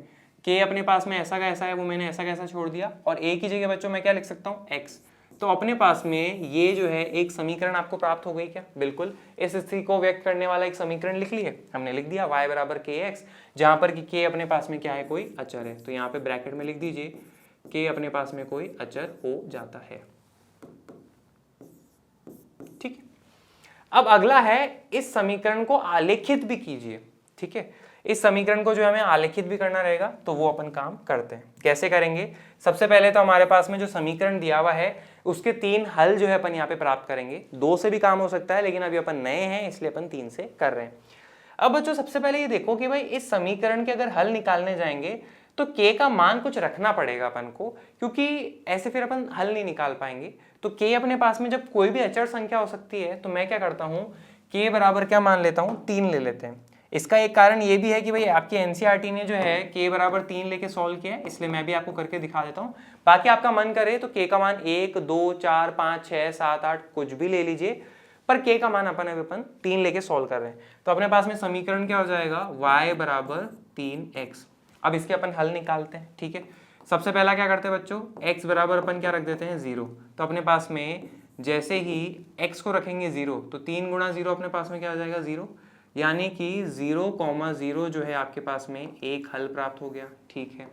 k अपने पास में ऐसा का ऐसा है, वो मैंने ऐसा का ऐसा छोड़ दिया, और a की जगह बच्चों मैं क्या लिख सकता हूँ, x। तो अपने पास में ये जो है एक समीकरण आपको प्राप्त हो गई क्या, बिल्कुल। इस स्थिति को व्यक्त करने वाला एक समीकरण लिख लिए हमने, लिख दिया y बराबर kx, जहां पर कि k अपने पास में क्या है, कोई अचर है। तो यहाँ पे ब्रैकेट में लिख दीजिए k अपने पास में कोई अचर हो जाता है, ठीक है। अब अगला है, इस समीकरण को आलेखित भी कीजिए, ठीक है। इस समीकरण को जो हमें आलेखित भी करना रहेगा, तो वो अपन काम करते हैं। कैसे करेंगे, सबसे पहले तो हमारे पास में जो समीकरण दिया हुआ है उसके 3 हल जो है अपन यहाँ पे प्राप्त करेंगे। 2 से भी काम हो सकता है, लेकिन अभी अपन नए हैं इसलिए अपन 3 से कर रहे हैं। अब बच्चों सबसे पहले ये देखो कि भाई इस समीकरण के अगर हल निकालने जाएंगे तो k का मान कुछ रखना पड़ेगा अपन को, क्योंकि ऐसे फिर अपन हल नहीं निकाल पाएंगे। तो k अपने पास में जब कोई भी अचर संख्या हो सकती है, तो मैं क्या करता हूँ, k बराबर क्या मान लेता हूँ, 3 ले लेते हैं। इसका एक कारण ये भी है कि भाई आपकी एनसीईआरटी ने जो है k बराबर 3 लेके सॉल्व किया है, इसलिए मैं भी आपको करके दिखा देता हूँ। बाकी आपका मन करे तो k का मान 1, 2, 4, 5, 6, 7, 8 कुछ भी ले लीजिए, पर k का मान अपन 3 लेके सॉल्व कर रहे हैं। तो अपने पास में समीकरण क्या हो जाएगा, y बराबर 3x। अब इसके अपन हल निकालते हैं, ठीक है। सबसे पहला क्या करते हैं बच्चों, x बराबर अपन क्या रख देते हैं, 0। तो अपने पास में जैसे ही x को रखेंगे 0, तो 3 गुणा 0 अपने पास में क्या हो जाएगा, 0, यानी कि 0,0 जो है आपके पास में एक हल प्राप्त हो गया, ठीक है।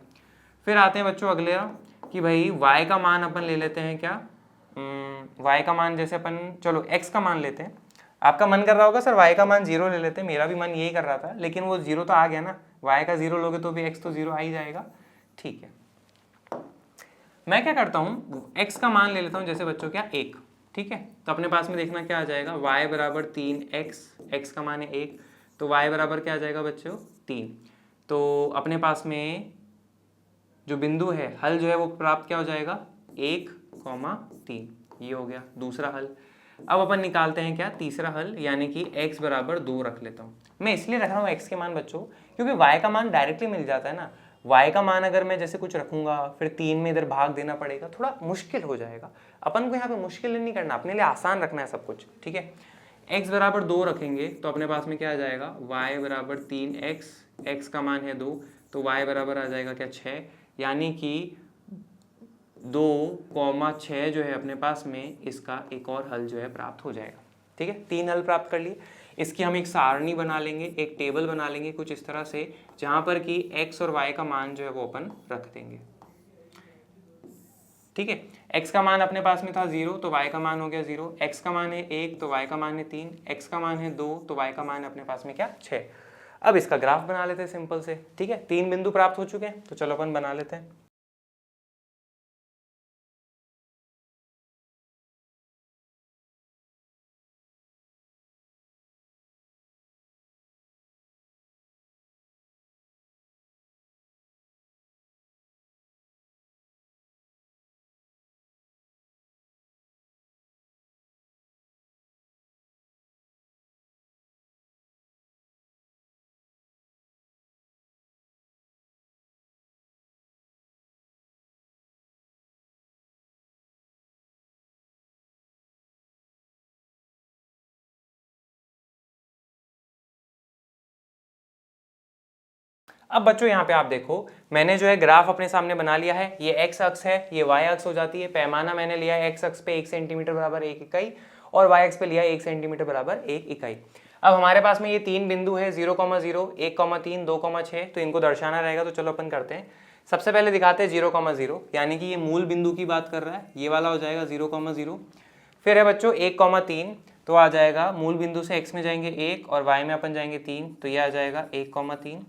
फिर आते हैं बच्चों अगले कि भाई y का मान अपन ले लेते हैं, क्या, y का मान जैसे अपन, चलो x का मान लेते हैं। आपका मन कर रहा होगा सर y का मान 0 ले लेते हैं, मेरा भी मन यही कर रहा था, लेकिन वो 0 तो आ गया ना, y का 0 लोगे तो भी x तो 0 आ ही जाएगा, ठीक है। मैं क्या करता हूँ, x का मान ले लेता हूँ जैसे बच्चों क्या, 1, ठीक है। तो अपने पास में देखना क्या आ जाएगा, y बराबर 3x, x का मान है 1, तो y बराबर क्या आ जाएगा बच्चों, 3। तो अपने पास में जो बिंदु है, हल जो है वो प्राप्त क्या हो जाएगा, 1,3, ये हो गया दूसरा हल। अब अपन निकालते हैं क्या, तीसरा हल, यानी कि x बराबर 2 रख लेता हूँ। मैं इसलिए रख रहा हूँ x के मान बच्चों, क्योंकि y का मान डायरेक्टली मिल जाता है ना। y का मान अगर मैं जैसे कुछ रखूंगा, फिर 3 में इधर भाग देना पड़ेगा, थोड़ा मुश्किल हो जाएगा। अपन को यहाँ पे मुश्किल नहीं करना, अपने लिए आसान रखना है सब कुछ, ठीक है। x बराबर 2 रखेंगे तो अपने पास में क्या आ जाएगा, y बराबर 3x, x का मान है 2, तो y बराबर आ जाएगा क्या, 6, यानी कि 2,6 जो है अपने पास में इसका एक और हल जो है प्राप्त हो जाएगा, ठीक है। 3 हल प्राप्त कर लिए। इसकी हम एक सारणी बना लेंगे, एक टेबल बना लेंगे कुछ इस तरह से, जहां पर कि x और y का मान जो है वो अपन रख देंगे, ठीक है। x का मान अपने पास में था 0, तो y का मान हो गया 0, x का मान है 1, तो y का मान है 3, x का मान है 2, तो y का मान अपने पास में क्या, 6। अब इसका ग्राफ बना लेते हैं सिंपल से, ठीक है। 3 बिंदु प्राप्त हो चुके हैं, तो चलो अपन बना लेते हैं। अब बच्चों यहाँ पे आप देखो, मैंने जो है ग्राफ अपने सामने बना लिया है, ये एक्स अक्ष है, ये वाई अक्ष हो जाती है। पैमाना मैंने लिया है एक्स अक्ष पे 1 सेंटीमीटर बराबर 1 इकाई और वाई अक्ष पे लिया 1 सेंटीमीटर बराबर 1 इकाई। अब हमारे पास में ये 3 बिंदु है 0,0, 1,3, 2,6, तो इनको दर्शाना रहेगा। तो चलो अपन करते हैं। सबसे पहले दिखाते हैं 0,0, यानी कि ये मूल बिंदु की बात कर रहा है, ये वाला हो जाएगा 0,0। फिर है बच्चों 1,3, तो आ जाएगा मूल बिंदु से x में जाएंगे 1 और y में अपन जाएंगे 3, तो ये आ जाएगा 1,3।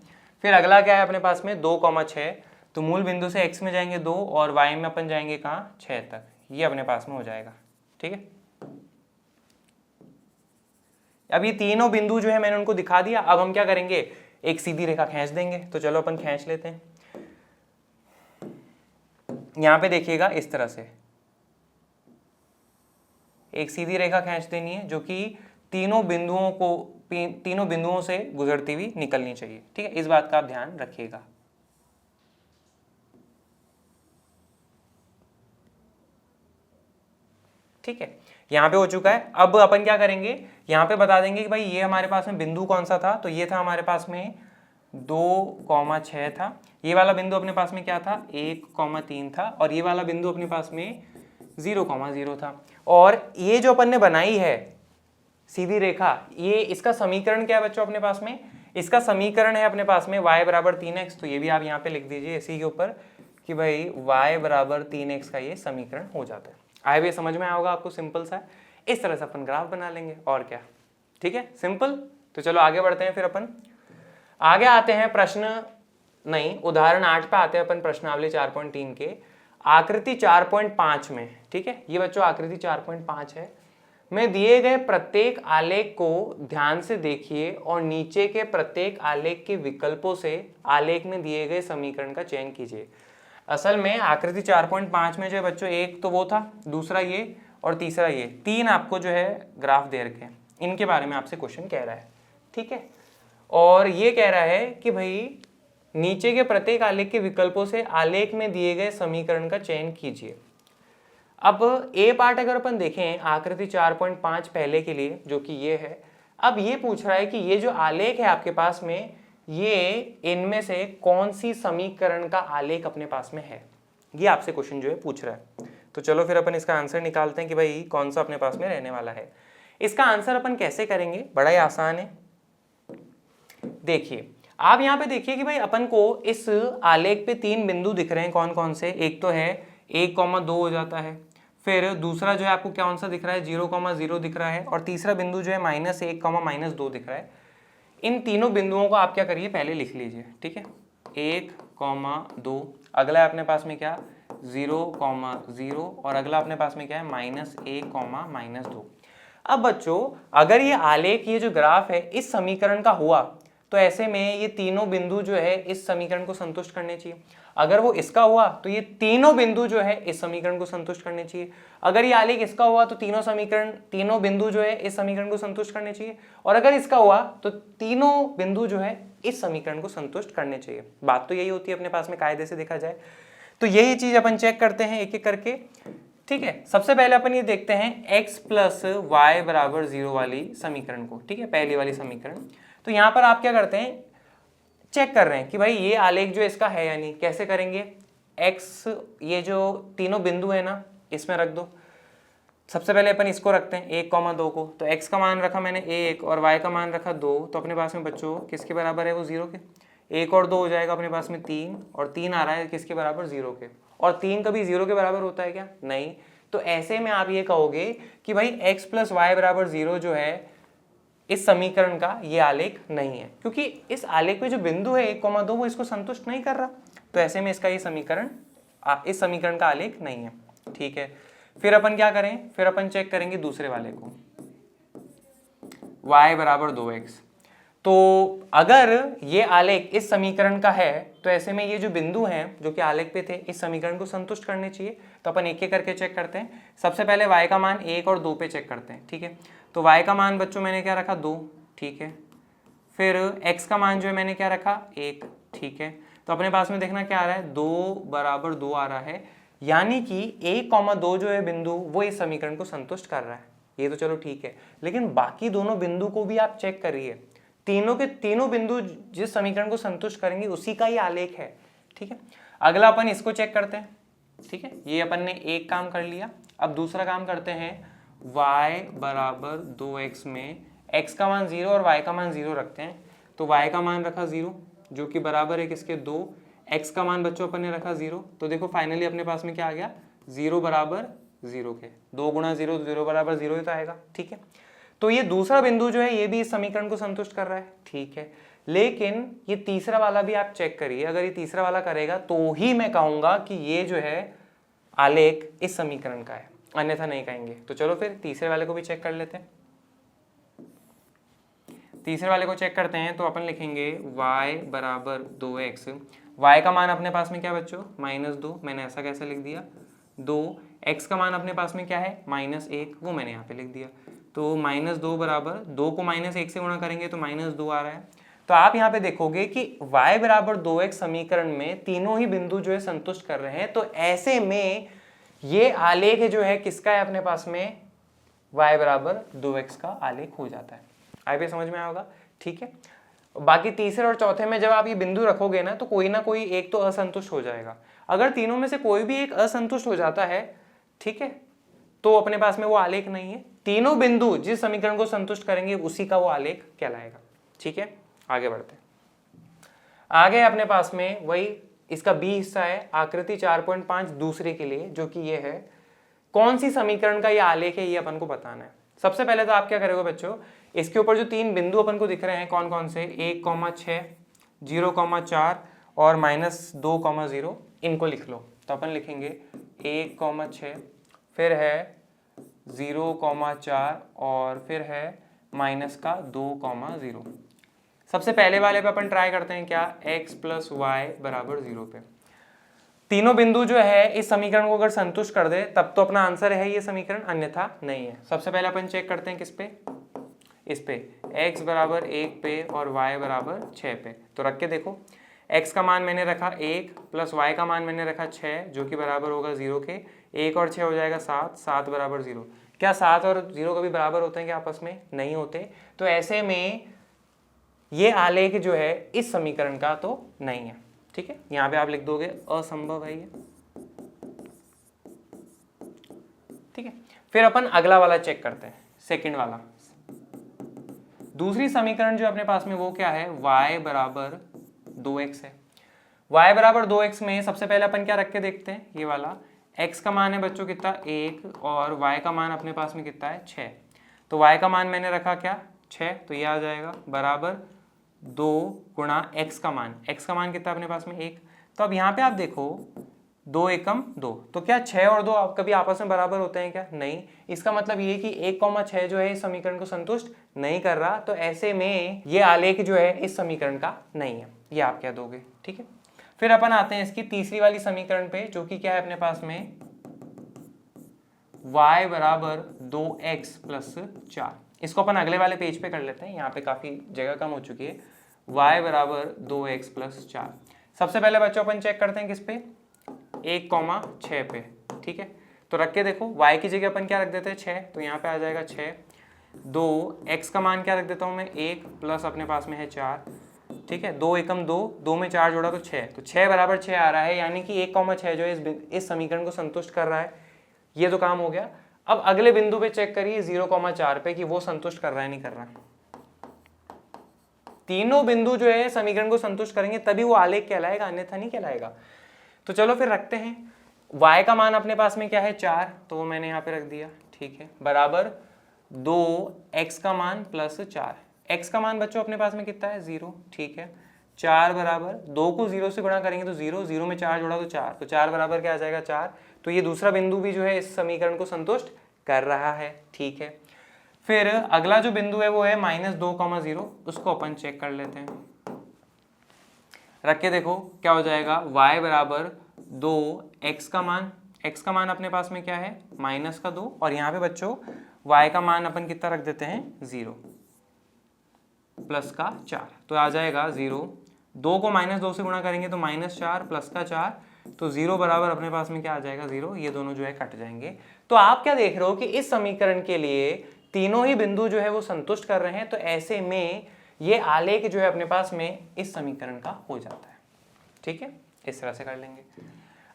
फिर अगला क्या है अपने पास में 2,6, तो मूल बिंदु से x में जाएंगे 2 और y में अपन जाएंगे कहाँ 6 तक, ये अपने पास में हो जाएगा। ठीक है, अब ये तीनों बिंदु जो है मैंने उनको दिखा दिया। अब हम क्या करेंगे, एक सीधी रेखा खींच देंगे। तो चलो अपन खींच लेते हैं। यहां पे देखिएगा इस तरह से एक सीधी रेखा खींच देनी है जो कि तीनों बिंदुओं से गुजरती हुई निकलनी चाहिए। ठीक है, इस बात का आप ध्यान रखिएगा। ठीक है, यहां पे हो चुका है। अब अपन क्या करेंगे, यहां पे बता देंगे कि भाई ये हमारे पास में बिंदु कौन सा था, तो ये था हमारे पास में 2,6 था। ये वाला बिंदु अपने पास में क्या था 1,3 था और ये वाला बिंदु अपने पास में 0,0 था। और ये जो अपन ने बनाई है सीधी रेखा, ये इसका समीकरण क्या है बच्चों अपने पास में, इसका समीकरण है अपने पास में y बराबर 3x। तो ये भी आप यहाँ पे लिख दीजिए इसी के ऊपर कि भाई y बराबर 3x का ये समीकरण हो जाता है। आए भी समझ में आएगा आपको, सिंपल सा। इस तरह से अपन ग्राफ बना लेंगे और क्या। ठीक है, सिंपल। तो चलो आगे बढ़ते हैं। फिर अपन आगे आते हैं उदाहरण 8 पे आते हैं अपन, प्रश्नावली 4.3 के आकृति 4.5 में। ठीक है, ये बच्चों आकृति 4.5 है। में दिए गए प्रत्येक आलेख को ध्यान से देखिए और नीचे के प्रत्येक आलेख के विकल्पों से आलेख में दिए गए समीकरण का चयन कीजिए। असल में आकृति 4.5 में जो बच्चों एक तो वो था, दूसरा ये और तीसरा ये, 3 आपको जो है ग्राफ दे रखे हैं, इनके बारे में आपसे क्वेश्चन कह रहा है। ठीक है, और ये कह रहा है कि भाई नीचे के प्रत्येक आलेख के विकल्पों से आलेख में दिए गए समीकरण का चयन कीजिए। अब ए पार्ट अगर अपन देखें आकृति 4.5 पहले के लिए, जो कि ये है, अब ये पूछ रहा है कि ये जो आलेख है आपके पास में, ये इनमें से कौन सी समीकरण का आलेख अपने पास में है, ये आपसे क्वेश्चन जो है पूछ रहा है। तो चलो फिर अपन इसका आंसर निकालते हैं कि भाई कौन सा अपने पास में रहने वाला है। इसका आंसर अपन कैसे करेंगे, बड़ा ही आसान है। देखिए आप यहाँ पे देखिए कि भाई अपन को इस आलेख पे 3 बिंदु दिख रहे हैं, कौन कौन से, एक तो है 1,2 हो जाता है, फिर दूसरा जो है आपको कौन सा दिख रहा है 0,0 दिख रहा है, और तीसरा बिंदु जो है -1, -2 दिख रहा है। इन तीनों बिंदुओं को आप क्या करिए पहले लिख लीजिए। ठीक है, 1,2, अगला है अपने पास में क्या 0,0 और अगला अपने पास में क्या है -1, -2। अब बच्चों अगर ये आलेख, ये जो ग्राफ है इस समीकरण का हुआ, तो ऐसे में ये तीनों बिंदु जो है इस समीकरण को संतुष्ट करने चाहिए। अगर वो इसका हुआ तो ये तीनों बिंदु जो है इस समीकरण को संतुष्ट करने चाहिए। अगर ये आलेख इसका हुआ तो तीनों बिंदु जो है इस समीकरण को संतुष्ट करने चाहिए, और अगर इसका हुआ तो तीनों बिंदु जो है इस समीकरण को संतुष्ट करने चाहिए। बात तो यही होती है अपने पास में कायदे से देखा जाए तो। यही चीज अपन चेक करते हैं एक एक करके। ठीक है, सबसे पहले अपन ये देखते हैं x + y = 0 वाली समीकरण को। ठीक है, पहली वाली समीकरण। तो यहां पर आप क्या करते हैं, चेक कर रहे हैं कि भाई ये आलेख जो इसका है, यानी कैसे करेंगे, x ये जो तीनों बिंदु है ना इसमें रख दो। सबसे पहले अपन इसको रखते हैं 1,2 को, तो x का मान रखा मैंने 1 और y का मान रखा 2, तो अपने पास में बच्चों किसके बराबर है वो 0 के। 1 और 2 हो जाएगा अपने पास में 3, और 3 आ रहा है किसके बराबर 0 के। और 3 कभी 0 के बराबर होता है क्या, नहीं। तो ऐसे में आप ये कहोगे कि भाई x + y = 0 जो है इस समीकरण का ये आलेख नहीं है, क्योंकि इस आलेख में जो बिंदु है 1,2 वो इसको संतुष्ट नहीं कर रहा। तो ऐसे में इसका ये समीकरण इस समीकरण का आलेख नहीं है। ठीक है, फिर अपन क्या करें, फिर अपन चेक करेंगे दूसरे वाले को, y = 2x। तो अगर ये आलेख इस समीकरण का है तो ऐसे में ये जो बिंदु हैं जो कि आलेख पे थे इस समीकरण को संतुष्ट करने चाहिए। तो अपन एक एक करके चेक करते हैं। सबसे पहले y का मान 1 और 2 पे चेक करते हैं। ठीक है, तो y का मान बच्चों मैंने क्या रखा 2। ठीक है, फिर x का मान जो है मैंने क्या रखा 1। ठीक है, तो अपने पास में देखना क्या आ रहा है 2 = 2 आ रहा है, यानी कि 1,2 जो है बिंदु वो इस समीकरण को संतुष्ट कर रहा है। ये तो चलो ठीक है, लेकिन बाकी दोनों बिंदु को भी आप चेक करिए। तीनों के तीनों बिंदु जिस समीकरण को संतुष्ट करेंगे उसी का ही आलेख है। ठीक है, अगला अपन इसको चेक करते हैं। ठीक है, ये अपन ने एक काम कर लिया। अब दूसरा काम करते हैं, y बराबर 2x में x का मान 0 और y का मान 0 रखते हैं। तो y का मान रखा 0 जो कि बराबर है किसके 2, x का मान बच्चों अपन ने रखा 0। तो देखो फाइनली अपने पास में क्या आ गया, 0 बराबर 0 के 2 गुणा 0, 0 बराबर 0 ही तो आएगा। ठीक है, तो ये दूसरा बिंदु जो है ये भी इस समीकरण को संतुष्ट कर रहा है। ठीक है, लेकिन ये तीसरा वाला भी आप चेक करिए, अगर ये तीसरा वाला करेगा तो ही मैं कहूंगा कि ये जो है आलेख इस समीकरण का है, अन्यथा नहीं कहेंगे। तो चलो फिर तीसरे वाले को भी चेक कर लेते हैं। तीसरे वाले को चेक करते हैं तो अपन लिखेंगे y बराबर 2x, y का मान अपने पास में क्या बच्चों -2, मैंने ऐसा कैसे लिख दिया 2, x का मान अपने पास में क्या है -1, वो मैंने यहाँ पे लिख दिया। तो -2 बराबर 2 को -1 से गुणा करेंगे तो -2 आ रहा है। तो आप यहाँ पे देखोगे कि y बराबर 2x समीकरण में तीनों ही बिंदु जो है संतुष्ट कर रहे हैं। तो ऐसे में ये आलेख जो है किसका है अपने पास में, y बराबर 2x का आलेख हो जाता है। आई भी समझ में आएगा। ठीक है, बाकी तीसरे और चौथे में जब आप ये बिंदु रखोगे ना तो कोई ना कोई एक तो असंतुष्ट हो जाएगा। अगर तीनों में से कोई भी एक असंतुष्ट हो जाता है, ठीक है, तो अपने पास में वो आलेख नहीं है। तीनों बिंदु जिस समीकरण को संतुष्ट करेंगे उसी का वो आलेख कहलाएगा। ठीक है, आगे बढ़ते हैं। आगे अपने पास में वही इसका बी हिस्सा है, आकृति 4.5 दूसरे के लिए, जो कि ये है कौन सी समीकरण का ये आलेख है ये अपन को बताना है। सबसे पहले तो आप क्या करोगे बच्चों, इसके ऊपर जो तीन बिंदु अपन को दिख रहे हैं कौन कौन से, 1,6, 0,4 और -2,0, इनको लिख लो। तो अपन लिखेंगे 1,6, फिर है 0,4 और फिर है -2,0। सबसे पहले वाले पे अपन ट्राई करते हैं क्या, x + y बराबर 0 पे। तीनों बिंदु जो है इस समीकरण को अगर संतुष्ट कर दे तब तो अपना आंसर है ये समीकरण, अन्यथा नहीं है। सबसे पहले अपन चेक करते हैं किस पे, इस पे x बराबर 1 पे और y बराबर 6 पे। तो रख के देखो, x का मान मैंने रखा 1 प्लस y का मान मैंने रखा 6 जो कि बराबर होगा 0 के। 1 और 6 हो जाएगा 7, 7 बराबर 0। क्या 7 और 0 कभी बराबर होते हैं क्या आपस में, नहीं होते। तो ऐसे में ये आलेख जो है इस समीकरण का तो नहीं है। ठीक है, यहाँ पे आप लिख दोगे असंभव है ये। ठीक है, फिर अपन अगला वाला चेक करते हैं, सेकंड वाला। दूसरी समीकरण जो अपने पास में वो क्या है, y बराबर 2x है। y बराबर 2x में सबसे पहले अपन क्या रख के देखते हैं, ये वाला x का मान है बच्चों कितना 1 और y का मान अपने पास में कितना है 6। तो y का मान मैंने रखा क्या 6, तो ये आ जाएगा बराबर 2 गुणा x का मान कितना अपने पास में 1। तो अब यहाँ पे आप देखो 2 एकम 2, तो क्या 6 और 2 कभी आपस में बराबर होते हैं क्या, नहीं। इसका मतलब ये कि 1,6 जो है इस समीकरण को संतुष्ट नहीं कर रहा। तो ऐसे में ये आलेख जो है इस समीकरण का नहीं है, ये आप क्या दोगे। ठीक है, फिर अपन आते हैं इसकी तीसरी वाली समीकरण पे, जो कि क्या है अपने पास में y बराबर 2x + 4। इसको अपन अगले वाले पेज पे कर लेते हैं, यहाँ पे काफी जगह कम हो चुकी है। y बराबर 2x + 4। सबसे पहले बच्चों अपन चेक करते हैं किस पे, 1,6 पे। ठीक है, तो रख के देखो y की जगह अपन क्या रख देते हैं 6, तो यहाँ पे आ जाएगा 6। 2 x का मान क्या रख देता हूँ मैं 1 प्लस अपने पास में है 4। ठीक है, 2 एकम 2, 2 में 4 जोड़ा तो 6, तो 6 बराबर 6 आ रहा है, यानी कि 1,6 जो है इस समीकरण को संतुष्ट कर रहा है। ये तो काम हो गया। अब अगले बिंदु पे चेक करिए 0,4 पे कि वो संतुष्ट कर रहा है नहीं कर रहा। तीनों बिंदु जो है समीकरण को संतुष्ट करेंगे तभी वो आलेख कहलाएगा, अन्यथा नहीं कहलाएगा। तो चलो फिर रखते हैं, y का मान अपने पास में क्या है 4, तो वो मैंने यहाँ पे रख दिया। ठीक है, बराबर 2x का मान + 4। x का मान बच्चों अपने पास में कितना है 0। ठीक है, 4 बराबर 2 को 0 से गुणा करेंगे तो 0, 0 में 4 जोड़ा तो 4, तो 4 बराबर क्या आ जाएगा 4। तो ये दूसरा बिंदु भी जो है इस समीकरण को संतुष्ट कर रहा है। ठीक है, फिर अगला जो बिंदु है वो है -2,0, उसको अपन चेक कर लेते हैं। रख के देखो क्या हो जाएगा, y बराबर 2 x का मान अपने पास में क्या है -2, और यहाँ पे बच्चों y का मान अपन कितना रख देते हैं 0 + 4, तो आ जाएगा 0। 2 को -2 से गुणा करेंगे तो -4 + 4, तो 0 बराबर अपने पास में क्या आ जाएगा 0। ये दोनों जो है कट जाएंगे। तो आप क्या देख रहे हो कि इस समीकरण के लिए तीनों ही बिंदु जो है वो संतुष्ट कर रहे हैं। तो ऐसे में ये आलेख जो है अपने पास में इस समीकरण का हो जाता है। ठीक है, इस तरह से कर लेंगे।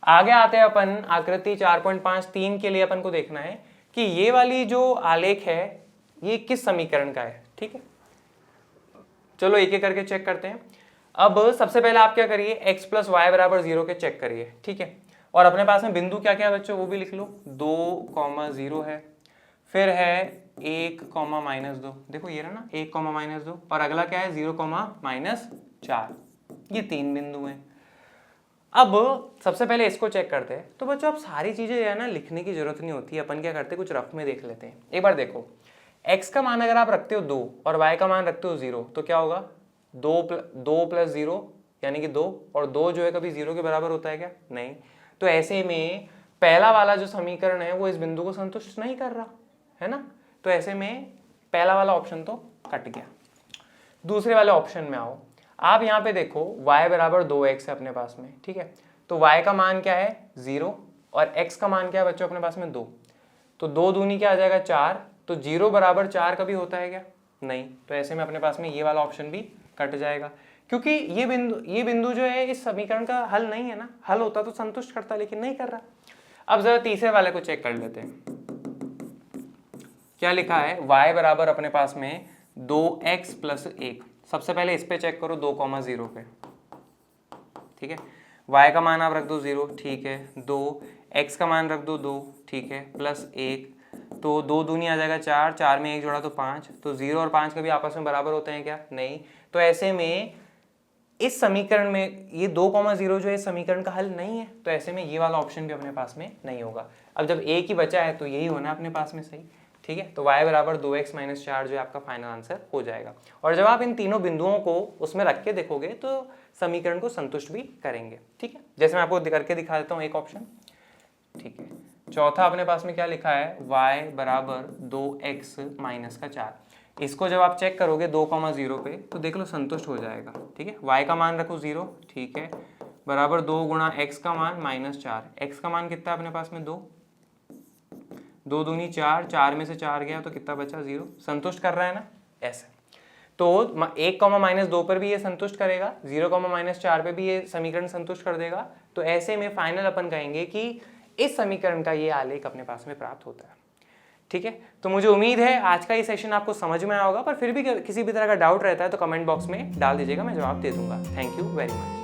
आगे आते हैं अपन आकृति 4.5(3) के लिए अपन को देखना है कि ये वाली जो आलेख है ये किस समीकरण का है। ठीक है, चलो एक एक करके चेक करते हैं। अब सबसे पहले आप क्या करिए, x + y = 0 के चेक करिए। ठीक है, और अपने पास में बिंदु क्या क्या है बच्चों, वो भी लिख लो। 2, 0 है, फिर है 1, -2। देखो ये रहा ना 1, -2, और अगला क्या है 0, -4। ये 3 बिंदु हैं। अब सबसे पहले इसको चेक करते हैं। तो बच्चों अब सारी चीजें जो है ना लिखने की जरूरत नहीं होती, अपन क्या करते हैं कुछ रफ में देख लेते हैं। एक बार देखो, x का मान अगर आप रखते हो 2 और y का मान रखते हो 0 तो क्या होगा, 2 + 0 यानी कि 2, और 2 जो है कभी 0 के बराबर होता है क्या, नहीं। तो ऐसे में पहला वाला जो समीकरण है वो इस बिंदु को संतुष्ट नहीं कर रहा है ना, तो ऐसे में पहला वाला ऑप्शन तो कट गया। दूसरे वाले ऑप्शन में आओ, आप यहाँ पे देखो y = 2x है अपने पास में। ठीक है, तो y का मान क्या है 0 और x का मान क्या है बच्चों अपने पास में 2, तो 2 दूनी क्या आ जाएगा 4, तो 0 = 4 कभी होता है क्या, नहीं। तो ऐसे में अपने पास में ये वाला ऑप्शन भी कट जाएगा, क्योंकि ये बिंदु जो है इस समीकरण का हल नहीं है ना, हल होता तो संतुष्ट करता लेकिन नहीं कर रहा। अब जरा तीसरे वाले को चेक कर लेते हैं। क्या लिखा है, y बराबर अपने पास में 2x + 1। सबसे पहले इस पे चेक करो 2, 0 पे। ठीक है, y का मान आप रख दो 0, ठीक है, 2, x का मान रख दो 2, ठीक है, +1, तो 2 दूनी आ जाएगा 4, 4 में 1 जोड़ा तो 5, तो 0 और 5 कभी आपस में बराबर होते हैं क्या, नहीं। तो ऐसे में इस समीकरण में ये 2, 0 जो है इस समीकरण का हल नहीं है, तो ऐसे में ये वाला ऑप्शन भी अपने पास में नहीं होगा। अब जब एक ही बचा है तो यही होना अपने पास में सही। ठीक है, तो y = 2x - 4 जो है आपका फाइनल आंसर हो जाएगा। और जब आप इन तीनों बिंदुओं को उसमें रख के देखोगे तो समीकरण को संतुष्ट भी करेंगे। ठीक है, जैसे मैं आपको करके दिखा देता हूँ एक ऑप्शन। ठीक है, चौथा अपने पास में क्या लिखा है, y = 2x - 4। इसको जब आप चेक करोगे 2, 0 पे तो देख लो संतुष्ट हो जाएगा। ठीक है, y का मान रखो 0, ठीक है, बराबर 2 × x का मान -4। x का मान कितना है अपने पास में 2, 2 दूनी 4, 4 में से 4 गया तो कितना बचा 0, संतुष्ट कर रहा है ना ऐसे। तो 1, -2 पर भी ये संतुष्ट करेगा, 0, -4 पे भी ये समीकरण संतुष्ट कर देगा। तो ऐसे में फाइनल अपन कहेंगे कि इस समीकरण का ये आलेख अपने पास में प्राप्त होता है। ठीक है, तो मुझे उम्मीद है आज का ये सेशन आपको समझ में आया होगा, पर फिर भी किसी भी तरह का डाउट रहता है तो कमेंट बॉक्स में डाल दीजिएगा, मैं जवाब दे दूंगा। Thank you very much.